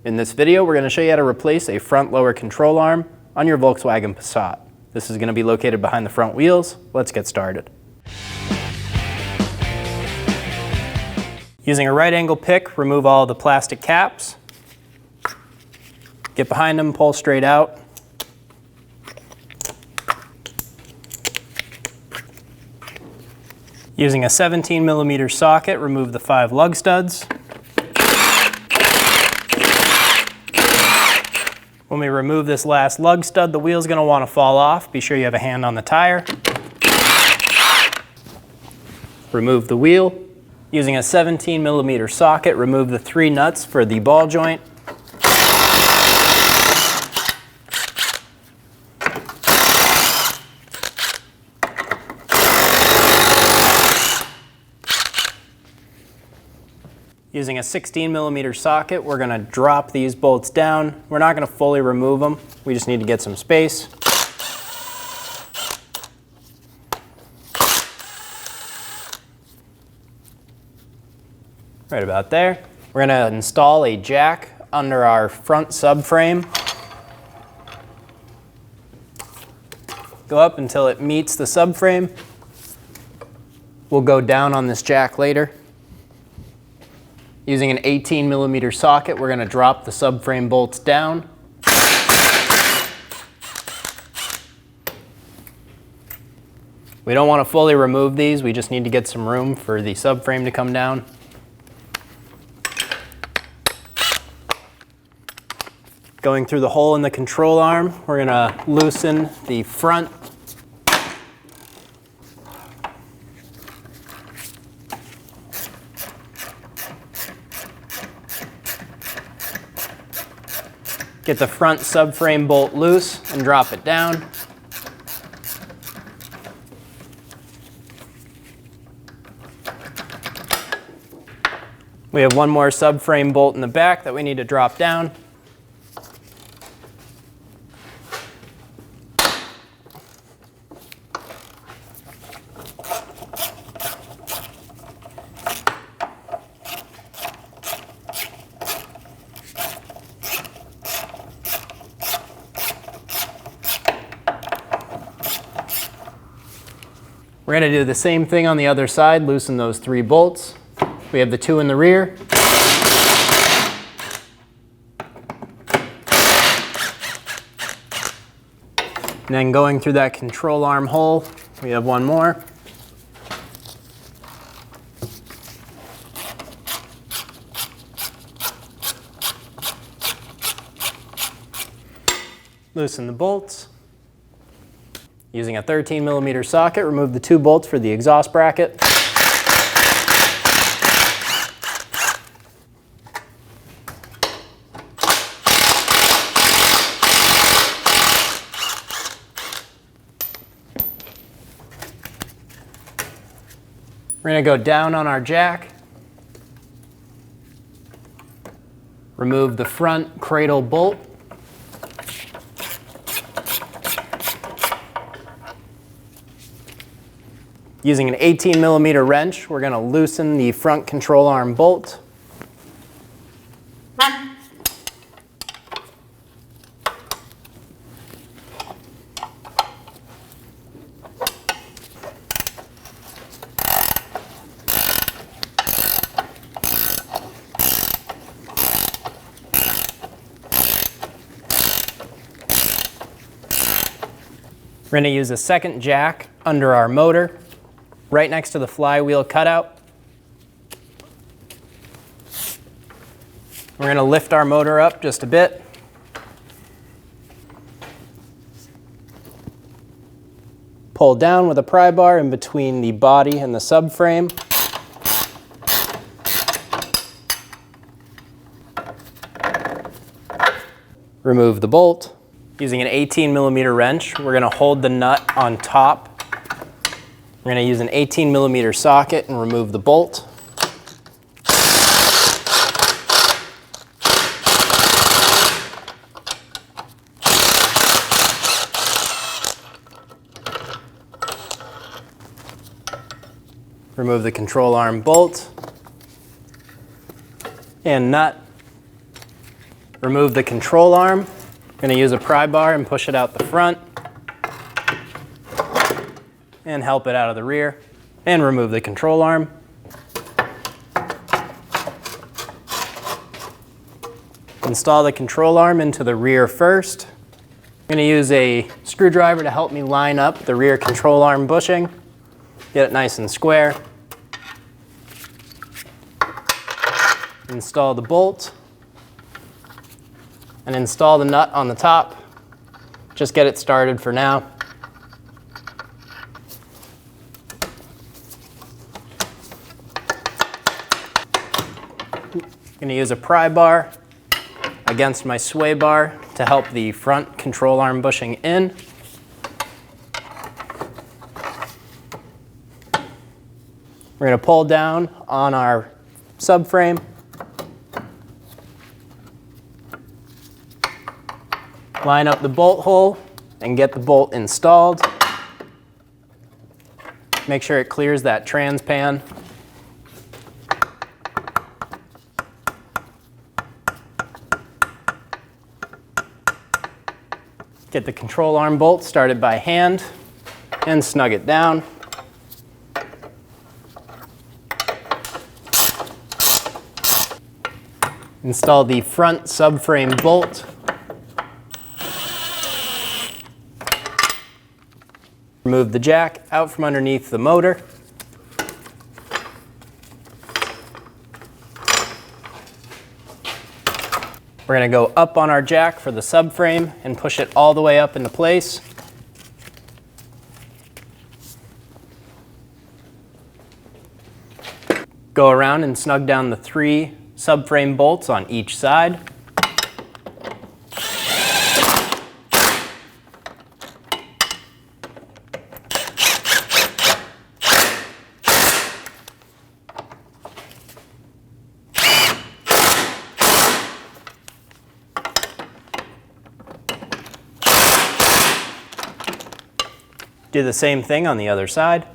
In this video, we're going to show you how to replace a front lower control arm on your Volkswagen Passat. This is going to be located behind the front wheels. Let's get started. Using a right angle pick, remove all the plastic caps. Get behind them, pull straight out. Using a 17mm socket, remove the 5 lug studs. When we remove this last lug stud, the wheel's going to want to fall off. Be sure you have a hand on the tire. Remove the wheel. Using a 17mm socket, remove the 3 nuts for the ball joint. Using a 16mm socket, we're going to drop these bolts down. We're not going to fully remove them. We just need to get some space. Right about there. We're going to install a jack under our front subframe. Go up until it meets the subframe. We'll go down on this jack later. Using an 18mm socket, we're going to drop the subframe bolts down. We don't want to fully remove these, we just need to get some room for the subframe to come down. Going through the hole in the control arm, we're going to loosen the front. Get the front subframe bolt loose and drop it down. We have one more subframe bolt in the back that we need to drop down. We're going to do the same thing on the other side, loosen those 3 bolts. We have the 2 in the rear. And then going through that control arm hole, we have one more. Loosen the bolts. Using a 13mm socket, remove the 2 bolts for the exhaust bracket. We're going to go down on our jack. Remove the front cradle bolt. Using an 18mm wrench, we're going to loosen the front control arm bolt. We're going to use a second jack under our motor, right next to the flywheel cutout. We're going to lift our motor up just a bit. Pull down with a pry bar in between the body and the subframe. Remove the bolt. Using an 18mm wrench, we're going to hold the nut on top. We're going to use an 18mm socket and remove the bolt. Remove the control arm bolt and nut. Remove the control arm. I'm going to use a pry bar and push it out the front. And help it out of the rear. And remove the control arm. Install the control arm into the rear first. I'm going to use a screwdriver to help me line up the rear control arm bushing. Get it nice and square. Install the bolt. And install the nut on the top. Just get it started for now. I'm going to use a pry bar against my sway bar to help the front control arm bushing in. We're going to pull down on our subframe. Line up the bolt hole and get the bolt installed. Make sure it clears that trans pan. Get the control arm bolt started by hand and snug it down. Install the front subframe bolt. Remove the jack out from underneath the motor. We're going to go up on our jack for the subframe and push it all the way up into place. Go around and snug down the 3 subframe bolts on each side. Do the same thing on the other side.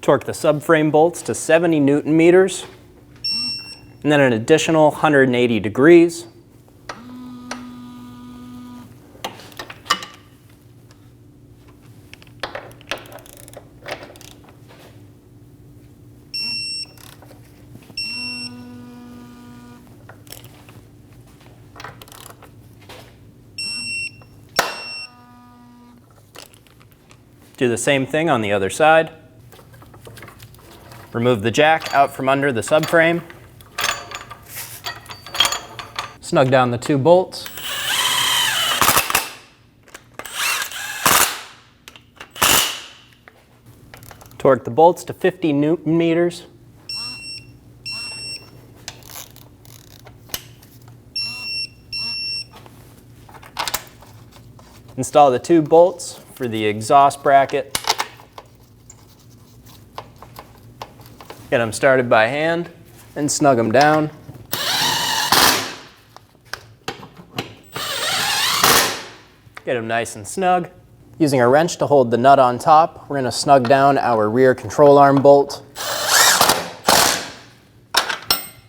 Torque the subframe bolts to 70 Newton meters, and then an additional 180 degrees. Do the same thing on the other side. Remove the jack out from under the subframe. Snug down the 2 bolts. Torque the bolts to 50 Newton meters. Install the 2 bolts for the exhaust bracket. Get them started by hand and snug them down. Get them nice and snug. Using a wrench to hold the nut on top, we're going to snug down our rear control arm bolt.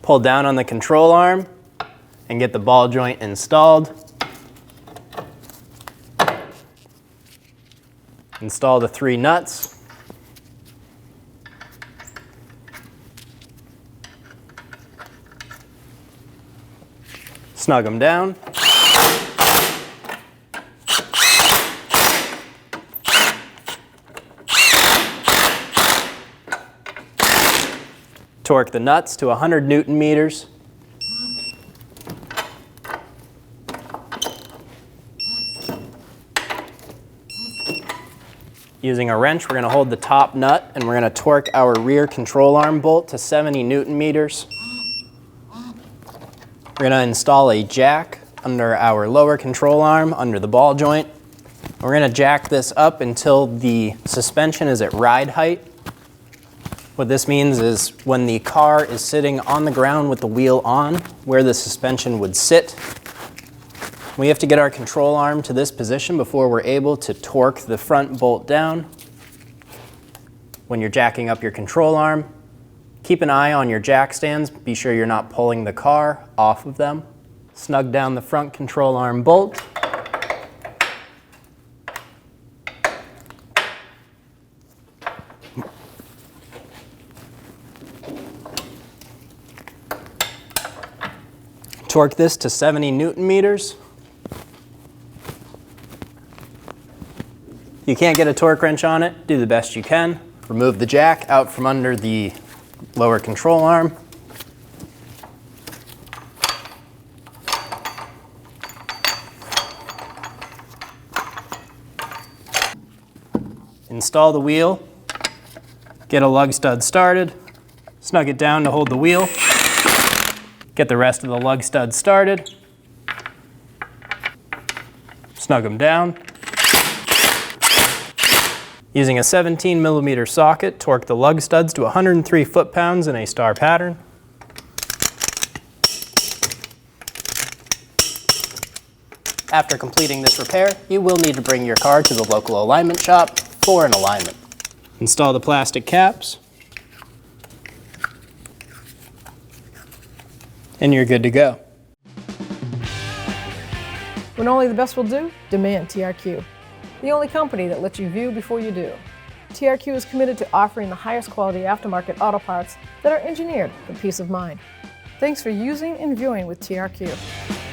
Pull down on the control arm and get the ball joint installed. Install the 3 nuts. Snug them down. Torque the nuts to 100 Newton meters. Using a wrench, we're going to hold the top nut and we're going to torque our rear control arm bolt to 70 Newton meters. We're going to install a jack under our lower control arm, under the ball joint. We're going to jack this up until the suspension is at ride height. What this means is when the car is sitting on the ground with the wheel on, where the suspension would sit, we have to get our control arm to this position before we're able to torque the front bolt down. When you're jacking up your control arm, keep an eye on your jack stands. Be sure you're not pulling the car off of them. Snug down the front control arm bolt. Torque this to 70 Newton meters. If you can't get a torque wrench on it, do the best you can. Remove the jack out from under the lower control arm. Install the wheel. Get a lug stud started. Snug it down to hold the wheel. Get the rest of the lug studs started. Snug them down. Using a 17 millimeter socket, torque the lug studs to 103 foot-pounds in a star pattern. After completing this repair, you will need to bring your car to the local alignment shop for an alignment. Install the plastic caps. And you're good to go. When only the best will do, demand TRQ. The only company that lets you view before you do. TRQ is committed to offering the highest quality aftermarket auto parts that are engineered for peace of mind. Thanks for using and viewing with TRQ.